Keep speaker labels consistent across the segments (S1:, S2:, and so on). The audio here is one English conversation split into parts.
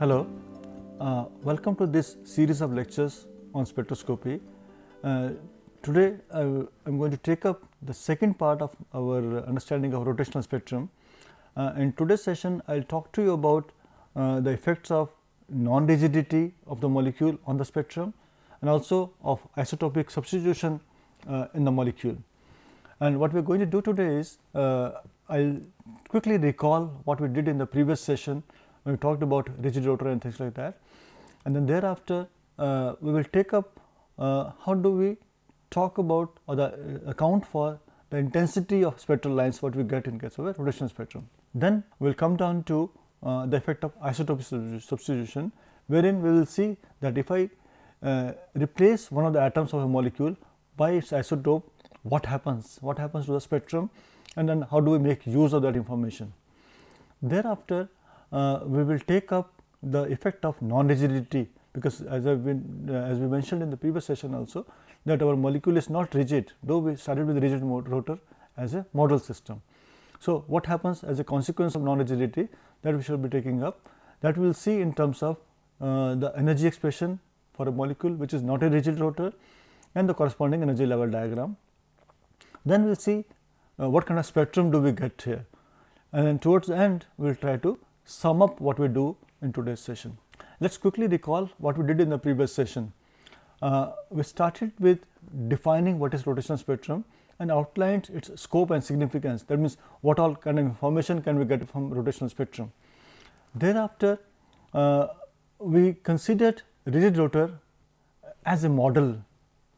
S1: Hello, welcome to this series of lectures on spectroscopy. Today I am going to take up the second part of our understanding of rotational spectrum. In today's session I will talk to you about the effects of non-rigidity of the molecule on the spectrum and also of isotopic substitution in the molecule. And what we are going to do today is I will quickly recall what we did in the previous session when we talked about rigid rotor and things like that, and then thereafter we will take up how do we talk about or the account for the intensity of spectral lines what we get in case of a rotational spectrum. Then we will come down to the effect of isotopic substitution, wherein we will see that if I replace one of the atoms of a molecule by its isotope, what happens to the spectrum, and then how do we make use of that information. Thereafter we will take up the effect of non-rigidity, because as we mentioned in the previous session also, that our molecule is not rigid, though we started with rigid rotor as a model system. So, what happens as a consequence of non-rigidity, that we shall be taking up, that we will see in terms of the energy expression for a molecule which is not a rigid rotor and the corresponding energy level diagram. Then we will see what kind of spectrum do we get here, and then towards the end we will try to sum up what we do in today's session. Let us quickly recall what we did in the previous session. We started with defining what is rotational spectrum and outlined its scope and significance. That means, what all kind of information can we get from rotational spectrum. Thereafter we considered rigid rotor as a model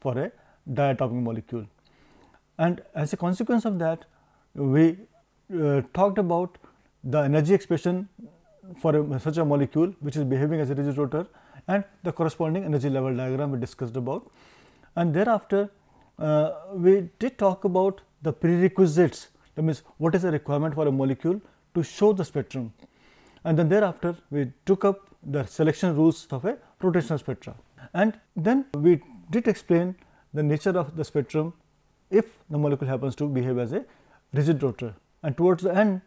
S1: for a diatomic molecule, and as a consequence of that we talked about the energy expression for such a molecule which is behaving as a rigid rotor and the corresponding energy level diagram we discussed about. And thereafter we did talk about the prerequisites, that means what is the requirement for a molecule to show the spectrum, and then thereafter we took up the selection rules of a rotational spectra, and then we did explain the nature of the spectrum if the molecule happens to behave as a rigid rotor. And towards the end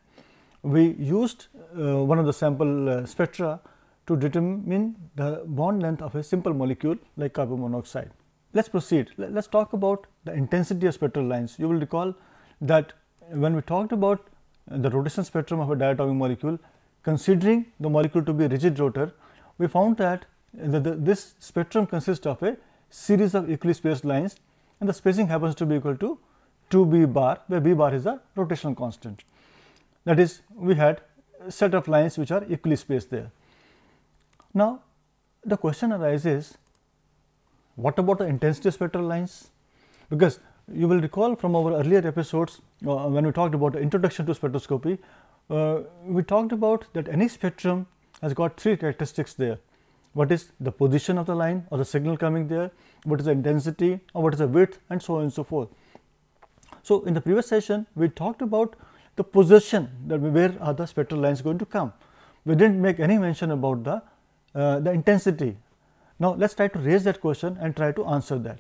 S1: we used one of the sample spectra to determine the bond length of a simple molecule like carbon monoxide. Let us proceed. Let us talk about the intensity of spectral lines. You will recall that when we talked about the rotational spectrum of a diatomic molecule, considering the molecule to be a rigid rotor, we found that this spectrum consists of a series of equally spaced lines, and the spacing happens to be equal to 2 b bar, where b bar is the rotational constant. That is, we had a set of lines which are equally spaced there. Now, the question arises, what about the intensity of spectral lines? Because you will recall from our earlier episodes when we talked about the introduction to spectroscopy, we talked about that any spectrum has got three characteristics there. What is the position of the line or the signal coming there, what is the intensity, or what is the width, and so on and so forth. So, in the previous session we talked about the position, that where are the spectral lines going to come. We did not make any mention about the intensity. Now, let us try to raise that question and try to answer that.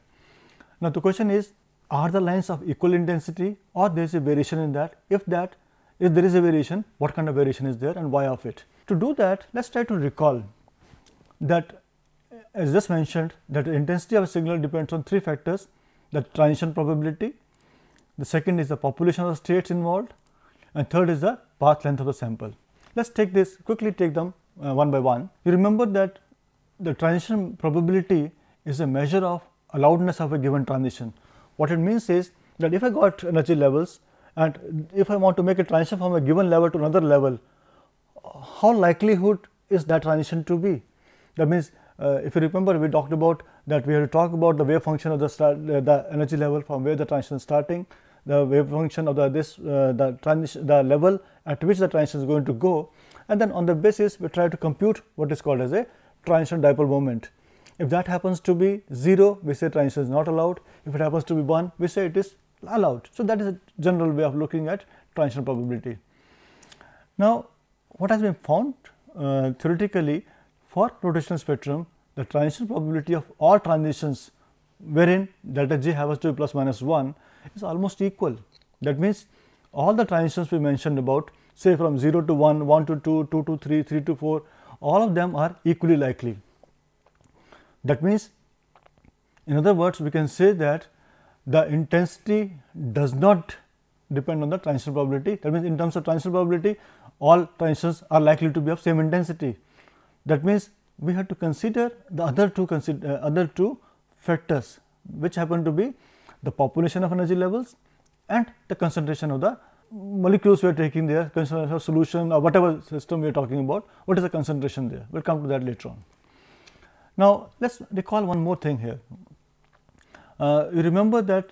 S1: Now, the question is, are the lines of equal intensity or there is a variation in that? If there is a variation, what kind of variation is there and why of it? To do that, let us try to recall that, as just mentioned, that the intensity of a signal depends on three factors: the transition probability, the second is the population of the states involved, and third is the path length of the sample. Let us quickly take them one by one. You remember that the transition probability is a measure of allowedness of a given transition. What it means is that if I got energy levels and if I want to make a transition from a given level to another level, how likelihood is that transition to be? That means, if you remember, we talked about that we have to talk about the wave function of the energy level from where the transition is starting, the wave function of the level at which the transition is going to go, and then on the basis we try to compute what is called as a transition dipole moment. If that happens to be 0, we say transition is not allowed. If it happens to be 1, we say it is allowed. So, that is a general way of looking at transition probability. Now, what has been found theoretically for rotational spectrum, the transition probability of all transitions wherein delta J happens to be plus minus 1 is almost equal. That means, all the transitions we mentioned about, say from 0 to 1, 1 to 2, 2 to 3, 3 to 4, all of them are equally likely. That means, in other words, we can say that the intensity does not depend on the transition probability. That means, in terms of transition probability, all transitions are likely to be of same intensity. That means, we have to consider the other two factors, which happen to be the population of energy levels and the concentration of the molecules we are taking there, concentration of solution or whatever system we are talking about, what is the concentration there. We will come to that later on. Now, let us recall one more thing here. You remember that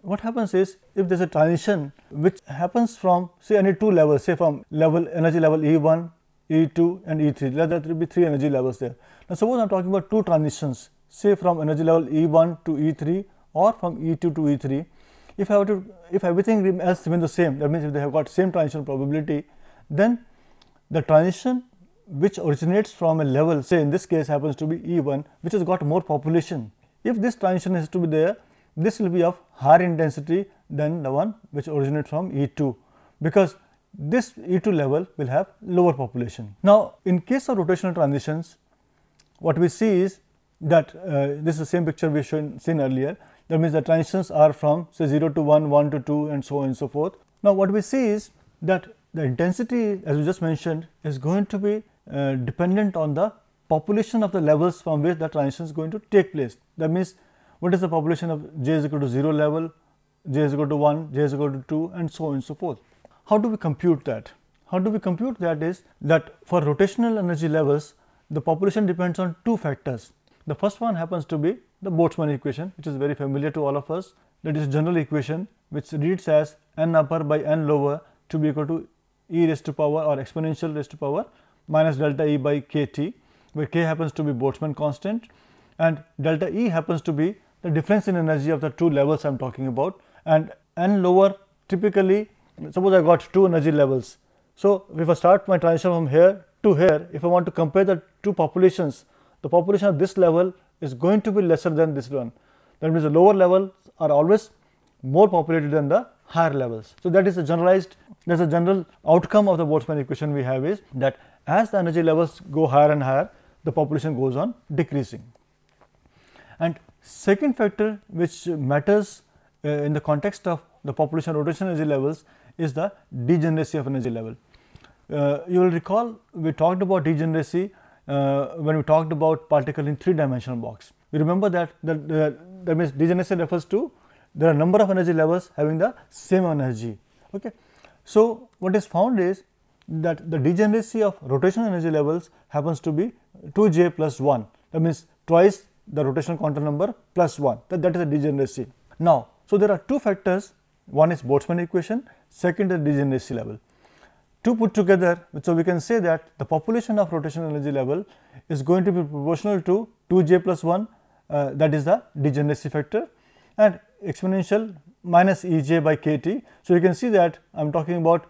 S1: what happens is, if there is a transition which happens from say any two levels, say from energy level E1, E2 and E3, let there be three energy levels there. Now, suppose I am talking about two transitions, say from energy level E1 to E3 or from E2 to E3. If everything else remains the same, that means if they have got same transition probability, then the transition which originates from a level, say in this case happens to be E1, which has got more population. If this transition is to be there, this will be of higher intensity than the one which originates from E2, because this E2 level will have lower population. Now, in case of rotational transitions, what we see is that this is the same picture we seen earlier. That means the transitions are from say 0 to 1, 1 to 2 and so on and so forth. Now, what we see is that the intensity, as we just mentioned, is going to be dependent on the population of the levels from which the transition is going to take place. That means, what is the population of j is equal to 0 level, j is equal to 1, j is equal to 2 and so on and so forth. How do we compute that? How do we compute that is that for rotational energy levels, the population depends on two factors. The first one happens to be the Boltzmann equation, which is very familiar to all of us. That is general equation which reads as n upper by n lower to be equal to e raised to power or exponential raised to power minus delta E by kT, where k happens to be Boltzmann constant and delta E happens to be the difference in energy of the two levels I am talking about, and n lower typically, suppose I got two energy levels. So, if I start my transition from here to here, if I want to compare the two populations, the population of this level is going to be lesser than this one. That means, the lower levels are always more populated than the higher levels. So, that is a generalized, that is a general outcome of the Boltzmann equation we have is that as the energy levels go higher and higher, the population goes on decreasing. And second factor which matters in the context of the population rotation energy levels is the degeneracy of energy level. You will recall we talked about degeneracy when we talked about particle in three-dimensional box. You remember that that means degeneracy refers to there are number of energy levels having the same energy. Okay. So, what is found is that the degeneracy of rotational energy levels happens to be 2j plus 1. That means, twice the rotational quantum number plus 1, that is a degeneracy. Now, so there are two factors, one is Boltzmann equation, second is degeneracy level. Two put together, so we can say that the population of rotational energy level is going to be proportional to 2j plus 1, that is the degeneracy factor, and exponential minus Ej by kT. So, you can see that I am talking about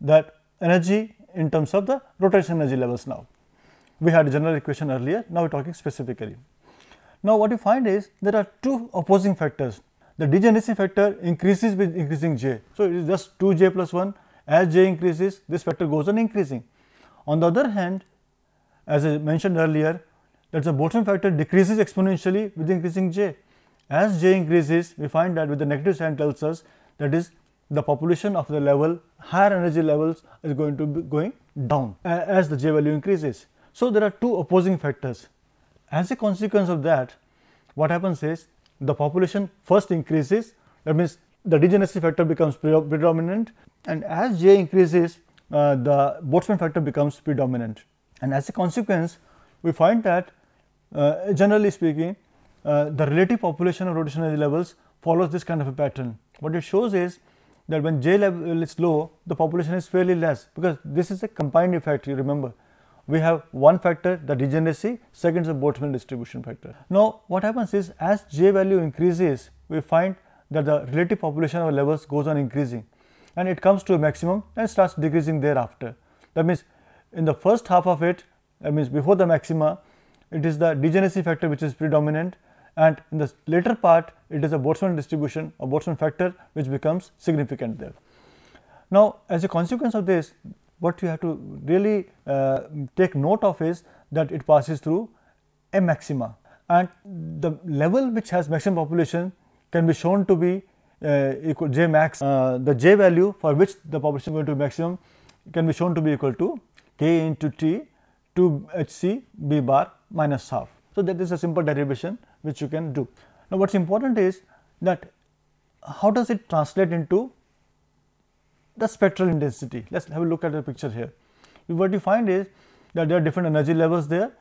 S1: that energy in terms of the rotational energy levels now. We had a general equation earlier, now we are talking specifically. Now, what you find is there are two opposing factors. The degeneracy factor increases with increasing j. So, it is just 2j plus 1, as j increases this factor goes on increasing. On the other hand, as I mentioned earlier, that the Boltzmann factor decreases exponentially with increasing j. As j increases, we find that with the negative sign tells us that is the population of the level higher energy levels is going to be going down as the j value increases. So, there are two opposing factors. As a consequence of that, what happens is the population first increases, that means the degeneracy factor becomes predominant, and as j increases the Boltzmann factor becomes predominant, and as a consequence we find that generally speaking the relative population of rotational energy levels follows this kind of a pattern. What it shows is that when j level is low, the population is fairly less, because this is a combined effect. You remember, we have one factor, the degeneracy, second is the Boltzmann distribution factor. Now, what happens is as j value increases, we find that the relative population of levels goes on increasing, and it comes to a maximum and starts decreasing thereafter. That means, in the first half of it, that means before the maxima, it is the degeneracy factor which is predominant, and in the later part it is a Boltzmann distribution or Boltzmann factor which becomes significant there. Now, as a consequence of this, what you have to really take note of is that it passes through a maxima, and the level which has maximum population can be shown to be equal J max. The J value for which the population is going to be maximum can be shown to be equal to K into T to HC B bar minus half. So, that is a simple derivation which you can do. Now, what is important is that how does it translate into the spectral intensity? Let us have a look at the picture here. What you find is that there are different energy levels there,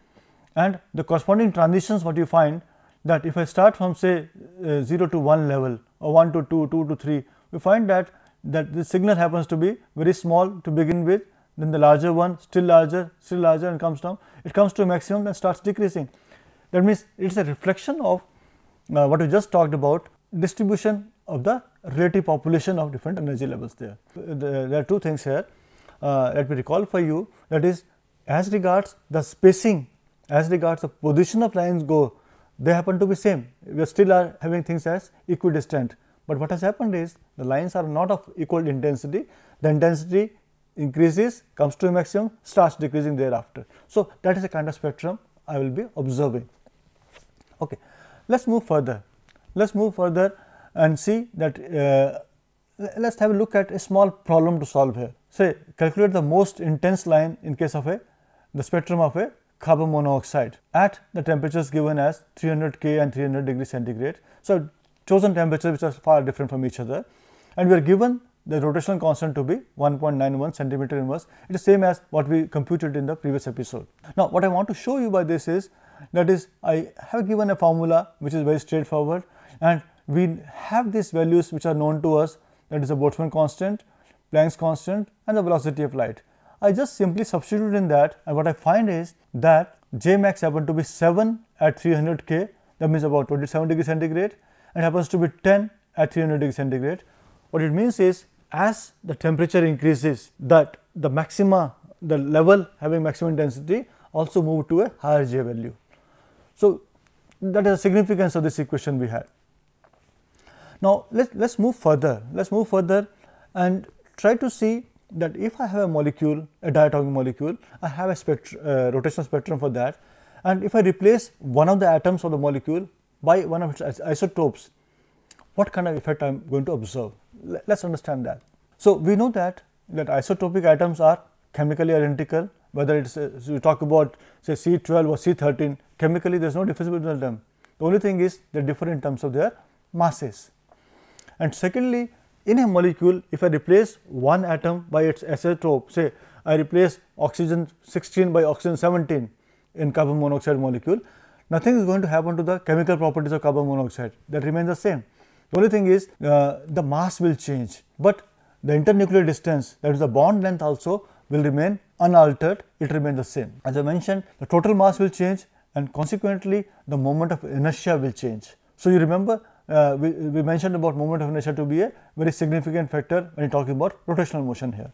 S1: and the corresponding transitions, what you find that if I start from say 0 to 1 level or 1 to 2, 2 to 3, we find that the signal happens to be very small to begin with, then the larger one still larger and comes down, it comes to a maximum and starts decreasing. That means, it is a reflection of what we just talked about, distribution of the relative population of different energy levels there. There are two things here, let me recall for you, that is, as regards the spacing, as regards the position of lines go, they happen to be same, we still are having things as equidistant, but what has happened is the lines are not of equal intensity, the intensity increases, comes to a maximum, starts decreasing thereafter. So, that is a kind of spectrum I will be observing. Okay. Let us move further. Let us move further and see that let us have a look at a small problem to solve here. Say, calculate the most intense line in case of the spectrum of a carbon monoxide at the temperatures given as 300 K and 300 degrees centigrade. So, chosen temperatures which are far different from each other, and we are given the rotational constant to be 1.91 centimeter inverse. It is same as what we computed in the previous episode. Now, what I want to show you by this is, that is, I have given a formula which is very straightforward, and we have these values which are known to us, that is the Boltzmann constant, Planck's constant and the velocity of light. I just simply substitute in that, and what I find is that J max happen to be 7 at 300 K, that means about 27 degrees centigrade, and happens to be 10 at 300 degrees centigrade. What it means is, as the temperature increases, that the maxima, the level having maximum intensity also move to a higher J value. So, that is the significance of this equation we had. Now, let us move further, and try to see that if I have a molecule, a diatomic molecule, I have a rotational spectrum for that, and if I replace one of the atoms of the molecule by one of its isotopes, what kind of effect I am going to observe? Let us understand that. So, we know that isotopic atoms are chemically identical, whether it is we talk about say C12 or C13, chemically there is no difference between them. The only thing is they differ in terms of their masses. And secondly, in a molecule, if I replace one atom by its isotope, say I replace oxygen 16 by oxygen 17 in carbon monoxide molecule, nothing is going to happen to the chemical properties of carbon monoxide, that remains the same. The only thing is the mass will change, but the internuclear distance, that is the bond length also will remain unaltered, it remains the same. As I mentioned, the total mass will change, and consequently the moment of inertia will change. So, you remember we mentioned about moment of inertia to be a very significant factor when you talking about rotational motion here.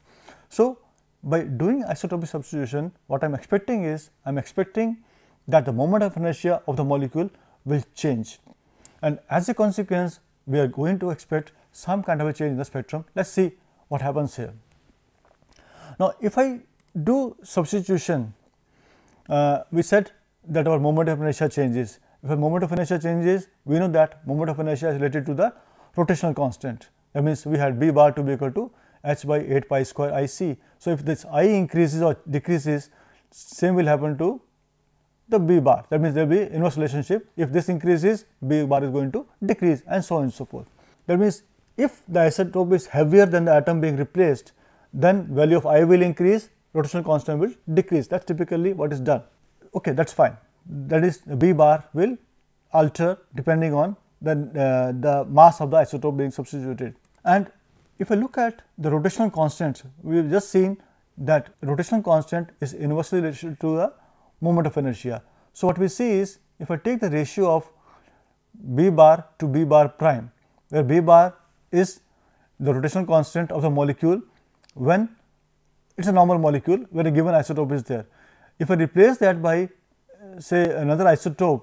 S1: So, by doing isotopic substitution, what I am expecting is, I am expecting that the moment of inertia of the molecule will change, and as a consequence we are going to expect some kind of a change in the spectrum. Let us see what happens here. Now, if I do substitution, we said that our moment of inertia changes. If a moment of inertia changes, we know that moment of inertia is related to the rotational constant. That means, we had B bar to be equal to h by 8 pi square I c. So, if this I increases or decreases, same will happen to the B bar. That means, there will be inverse relationship. If this increases, B bar is going to decrease, and so on and so forth. That means, if the isotope is heavier than the atom being replaced, then value of I will increase, rotational constant will decrease. That is typically what is done. Okay, that is fine. That is, B bar will alter depending on the mass of the isotope being substituted. And if I look at the rotational constant, we have just seen that rotational constant is inversely related to the moment of inertia. So, what we see is, if I take the ratio of B bar to B bar prime, where B bar is the rotational constant of the molecule when it is a normal molecule where a given isotope is there. If I replace that by say another isotope,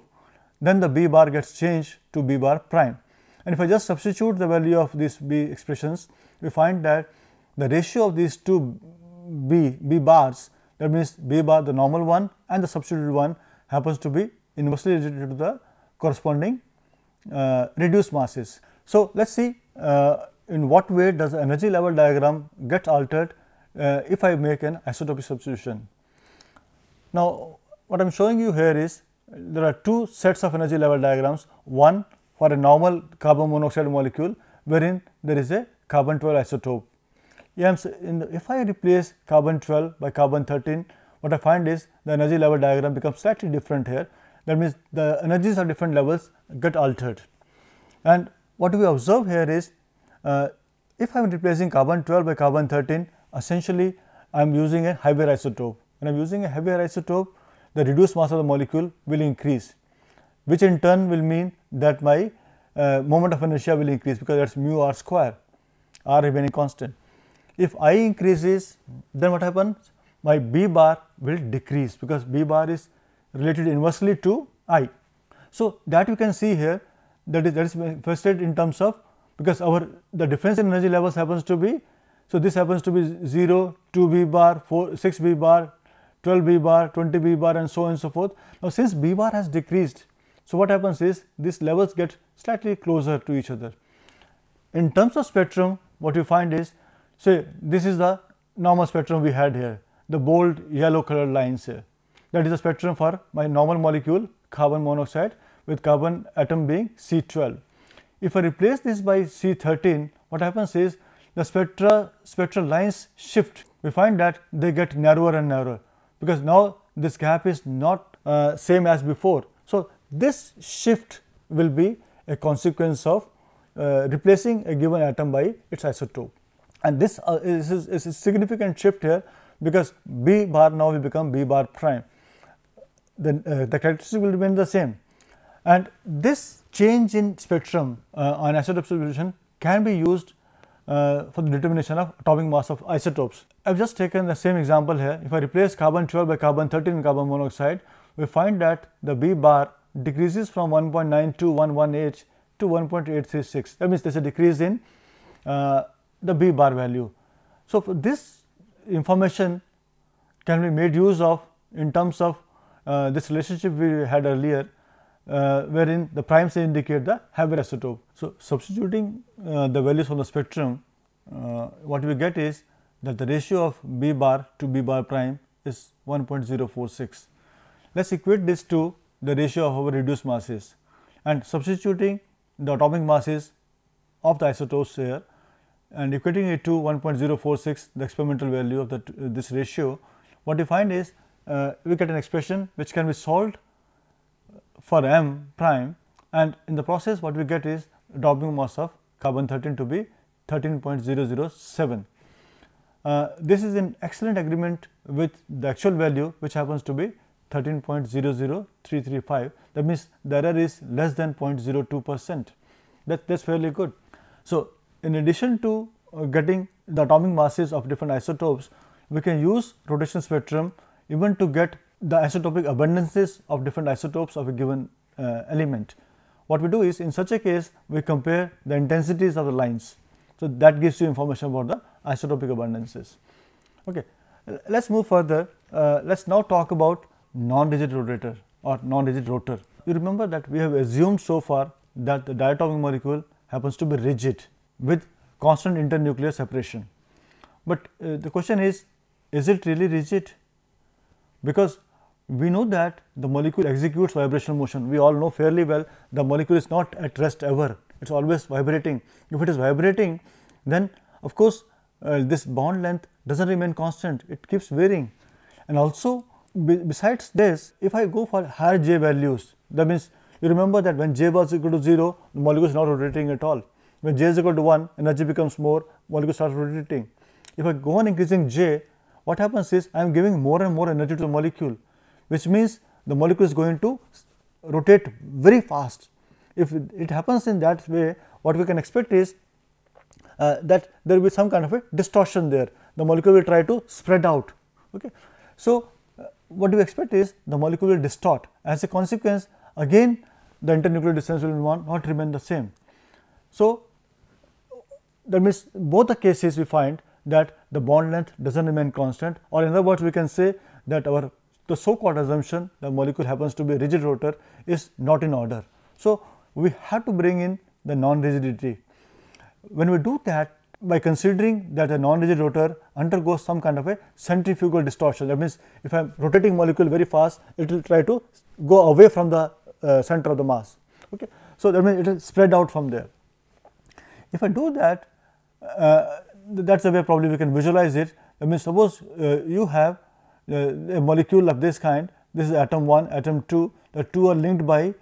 S1: then the B bar gets changed to B bar prime. And if I just substitute the value of these B expressions, we find that the ratio of these two B bars, that means B bar, the normal one and the substituted one, happens to be inversely related to the corresponding reduced masses. So, let us see in what way does the energy level diagram get altered if I make an isotopic substitution. Now, what I am showing you here is there are two sets of energy level diagrams, one for a normal carbon monoxide molecule wherein there is a carbon 12 isotope. If I replace carbon 12 by carbon 13, what I find is the energy level diagram becomes slightly different here. That means the energies at different levels get altered. And what we observe here is if I am replacing carbon 12 by carbon 13, essentially I am using a heavier isotope. When I am using a heavier isotope, the reduced mass of the molecule will increase, which in turn will mean that my moment of inertia will increase, because that is mu r square, r remaining constant. If I increases, then what happens? My B bar will decrease, because B bar is related inversely to I. So, that you can see here, that is manifested in terms of, because the difference in energy levels happens to be, so this happens to be 0, 2 B bar, 6 B bar, 12 B bar, 20 B bar, and so on and so forth. Now, since B bar has decreased, so what happens is these levels get slightly closer to each other. In terms of spectrum, what you find is, say this is the normal spectrum we had here, the bold yellow colored lines here, that is the spectrum for my normal molecule carbon monoxide with carbon atom being C12. If I replace this by C13, what happens is the spectral lines shift. We find that they get narrower and narrower, because now this gap is not same as before. So, this shift will be a consequence of replacing a given atom by its isotope, and this is a significant shift here, because B bar now will become B bar prime. Then the characteristic will remain the same, and this change in spectrum on isotope substitution can be used for the determination of atomic mass of isotopes. I have just taken the same example here. If I replace carbon 12 by carbon 13 in carbon monoxide, we find that the B bar decreases from 1.9218 to 1.836. That means there is a decrease in the B bar value. So, for this information can be made use of in terms of this relationship we had earlier, wherein the primes indicate the heavier isotope. So, substituting the values from the spectrum, what we get is that the ratio of B bar to B bar prime is 1.046. Let us equate this to the ratio of our reduced masses, and substituting the atomic masses of the isotopes here and equating it to 1.046, the experimental value of this ratio, what we find is we get an expression which can be solved for m prime, and in the process what we get is atomic mass of carbon 13 to be 13.007. This is in excellent agreement with the actual value, which happens to be 13.00335. That means the error is less than 0.02%. That is fairly good. So, in addition to getting the atomic masses of different isotopes, we can use rotation spectrum even to get the isotopic abundances of different isotopes of a given element. What we do is, in such a case, we compare the intensities of the lines. So, that gives you information about the isotopic abundances. Okay. Let us move further. Let us now talk about non-rigid rotator or non-rigid rotor. You remember that we have assumed so far that the diatomic molecule happens to be rigid with constant internuclear separation. But the question is it really rigid? Because we know that the molecule executes vibrational motion. We all know fairly well the molecule is not at rest ever, it is always vibrating. If it is vibrating, then of course this bond length does not remain constant, it keeps varying. And also besides this, if I go for higher J values, that means you remember that when J was equal to 0, the molecule is not rotating at all. When J is equal to 1, energy becomes more, molecule starts rotating. If I go on increasing J, what happens is I am giving more and more energy to the molecule, which means the molecule is going to rotate very fast. If it happens in that way, what we can expect is that there will be some kind of a distortion there. The molecule will try to spread out. Okay. So, what we expect is the molecule will distort. As a consequence, again the internuclear distance will not remain the same. So, that means both the cases we find that the bond length does not remain constant, or in other words we can say that the so-called assumption the molecule happens to be a rigid rotor is not in order. So, we have to bring in the non-rigidity. When we do that, by considering that a non-rigid rotor undergoes some kind of a centrifugal distortion, that means if I am rotating molecule very fast, it will try to go away from the center of the mass. Okay. So, that means it will spread out from there. If I do that, that is the way probably we can visualize it. That means suppose you have a molecule of this kind, this is atom 1, atom 2, the two are linked by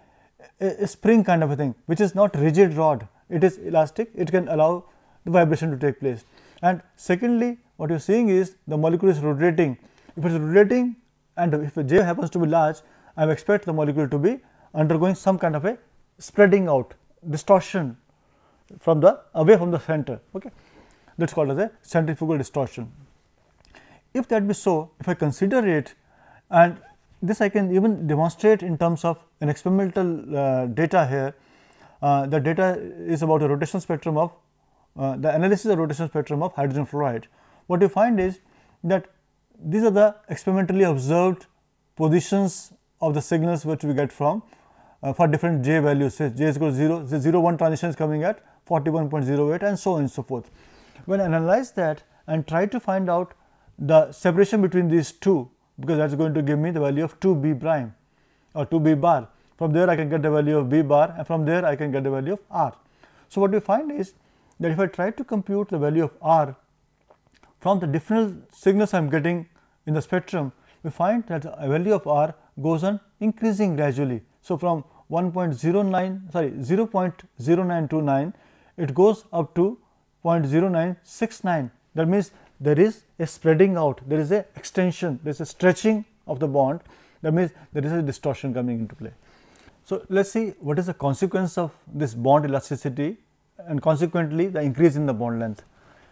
S1: a spring kind of a thing, which is not rigid rod, it is elastic, it can allow the vibration to take place. And secondly, what you are seeing is the molecule is rotating. If it is rotating and if J happens to be large, I expect the molecule to be undergoing some kind of a spreading out, distortion from the away from the center. Okay. That is called as a centrifugal distortion. If that be so, if I consider it, and this I can even demonstrate in terms of an experimental data here. The data is about a rotational spectrum of the analysis of rotational spectrum of hydrogen fluoride. What you find is that these are the experimentally observed positions of the signals which we get from for different J values, say J is equal to 0, the 0 1 transition is coming at 41.08 and so on and so forth. When I analyze that and try to find out the separation between these two, because that is going to give me the value of 2 B prime or 2 B bar. From there I can get the value of B bar, and from there I can get the value of R. So, what we find is that if I try to compute the value of R from the different signals I am getting in the spectrum, we find that the value of R goes on increasing gradually. So, from 0.0929 it goes up to 0.0969. That means there is a spreading out, there is a extension, there is a stretching of the bond, that means there is a distortion coming into play. So, let us see what is the consequence of this bond elasticity and consequently the increase in the bond length.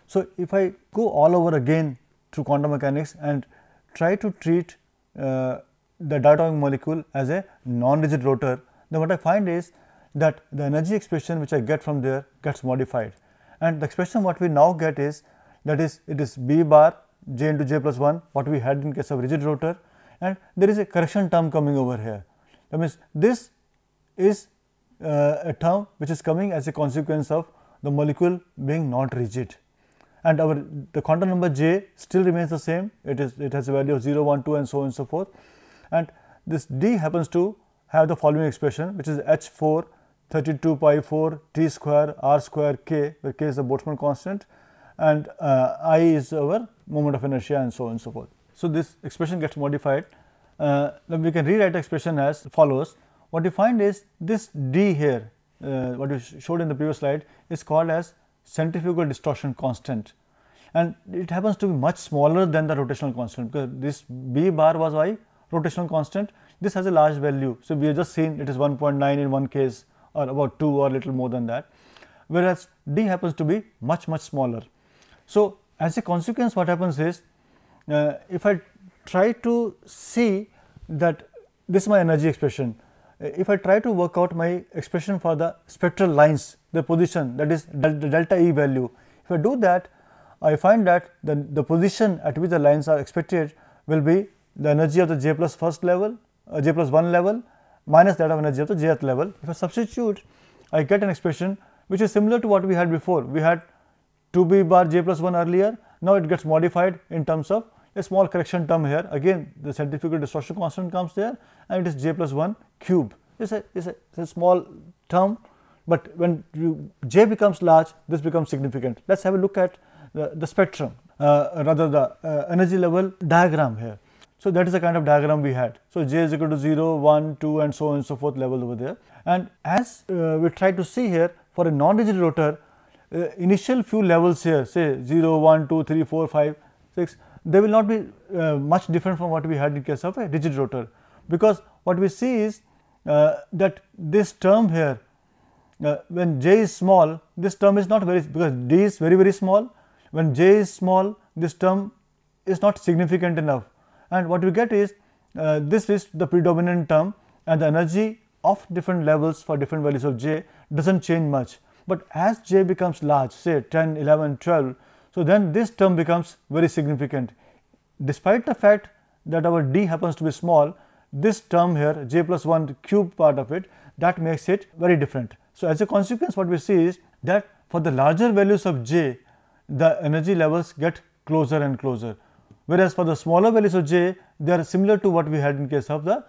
S1: So, if I go all over again through quantum mechanics and try to treat the diatomic molecule as a non-rigid rotor, then what I find is that the energy expression which I get from there gets modified, and the expression what we now get is that is it is B bar J into J plus 1 what we had in case of rigid rotor, and there is a correction term coming over here. That means this is a term which is coming as a consequence of the molecule being not rigid, and the quantum number J still remains the same, it has a value of 0, 1, 2 and so on and so forth, and this D happens to have the following expression, which is H4 32 pi 4 T square R square K, where K is the Boltzmann constant and I is our moment of inertia and so on and so forth. So, this expression gets modified. Then we can rewrite the expression as follows. What you find is this D here, what you showed in the previous slide, is called as centrifugal distortion constant, and it happens to be much smaller than the rotational constant, because this B bar was why rotational constant, this has a large value. So, we have just seen it is 1.9 in one case or about 2 or little more than that, whereas D happens to be much smaller. So, as a consequence what happens is if I try to see that this is my energy expression, if I try to work out my expression for the spectral lines, the position, that is delta E value, if I do that, I find that the position at which the lines are expected will be the energy of the J plus first level, J plus 1 level minus that of energy of the Jth level. If I substitute, I get an expression which is similar to what we had before. We had 2B bar J plus 1 earlier, now it gets modified in terms of a small correction term here, again the centrifugal distortion constant comes there and it is J plus 1 cube. It is a small term, but when J becomes large, this becomes significant. Let us have a look at the spectrum, rather the energy level diagram here. So, that is the kind of diagram we had. So, J is equal to 0, 1, 2 and so on and so forth level over there, and as we try to see here for a non-rigid rotor, initial few levels here, say 0, 1, 2, 3, 4, 5, 6, they will not be much different from what we had in case of a rigid rotor, because what we see is that this term here, when J is small, this term is not very, because D is very small, when J is small, this term is not significant enough, and what we get is this is the predominant term and the energy of different levels for different values of J does not change much. But as J becomes large, say 10, 11, 12, So, then this term becomes very significant. Despite the fact that our d happens to be small, this term here j plus 1 cube part of it, that makes it very different. So, as a consequence what we see is that for the larger values of j, the energy levels get closer and closer, whereas for the smaller values of j, they are similar to what we had in case of the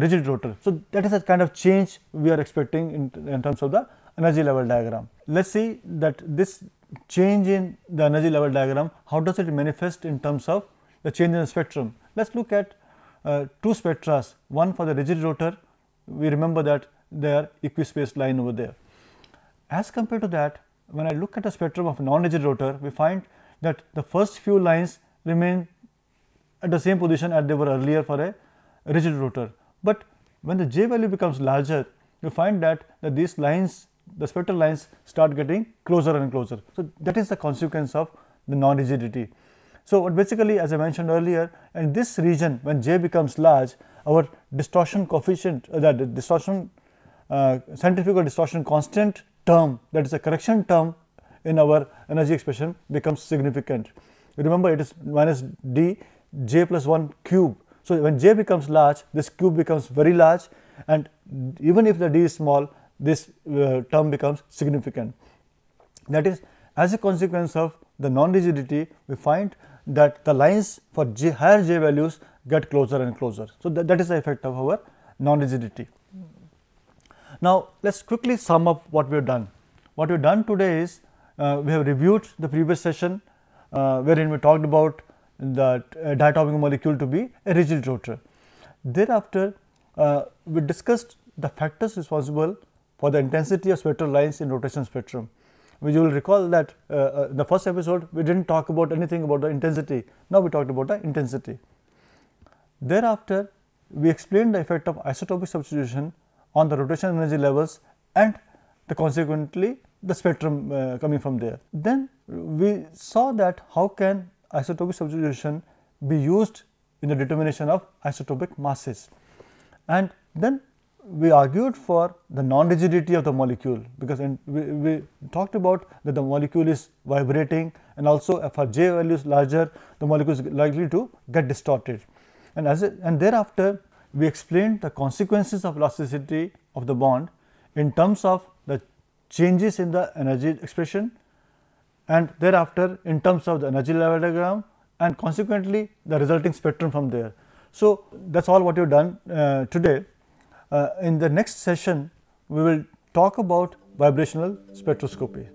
S1: rigid rotor. So, that is a kind of change we are expecting in terms of the energy level diagram. Let us see that this change in the energy level diagram, how does it manifest in terms of the change in the spectrum. Let us look at two spectra, one for the rigid rotor, we remember that they are equispaced line over there. As compared to that, when I look at a spectrum of non-rigid rotor, we find that the first few lines remain at the same position as they were earlier for a rigid rotor. But when the j value becomes larger, you find that these lines, the spectral lines start getting closer and closer. So, that is the consequence of the non-rigidity. So, basically as I mentioned earlier, in this region when j becomes large, our distortion coefficient, the distortion centrifugal distortion constant term, that is a correction term in our energy expression, becomes significant. Remember, it is minus d j plus 1 cube. So, when j becomes large, this cube becomes very large, and even if the d is small, this term becomes significant. That is, as a consequence of the non-rigidity, we find that the lines for higher j values get closer and closer. So, that is the effect of our non-rigidity. Now, let us quickly sum up what we have done. What we have done today is we have reviewed the previous session wherein we talked about the diatomic molecule to be a rigid rotor. Thereafter, we discussed the factors responsible for the intensity of spectral lines in rotation spectrum. You will recall that the first episode we did not talk about anything about the intensity, now we talked about the intensity. Thereafter, we explained the effect of isotopic substitution on the rotation energy levels and consequently the spectrum coming from there. Then we saw that how can isotopic substitution be used in the determination of isotopic masses, and then we argued for the non-rigidity of the molecule, because we talked about that the molecule is vibrating, and also for j values larger, the molecule is likely to get distorted. And thereafter we explained the consequences of elasticity of the bond in terms of the changes in the energy expression, and thereafter in terms of the energy level diagram, and consequently the resulting spectrum from there. So, that is all what you have done today. In the next session, we will talk about vibrational spectroscopy.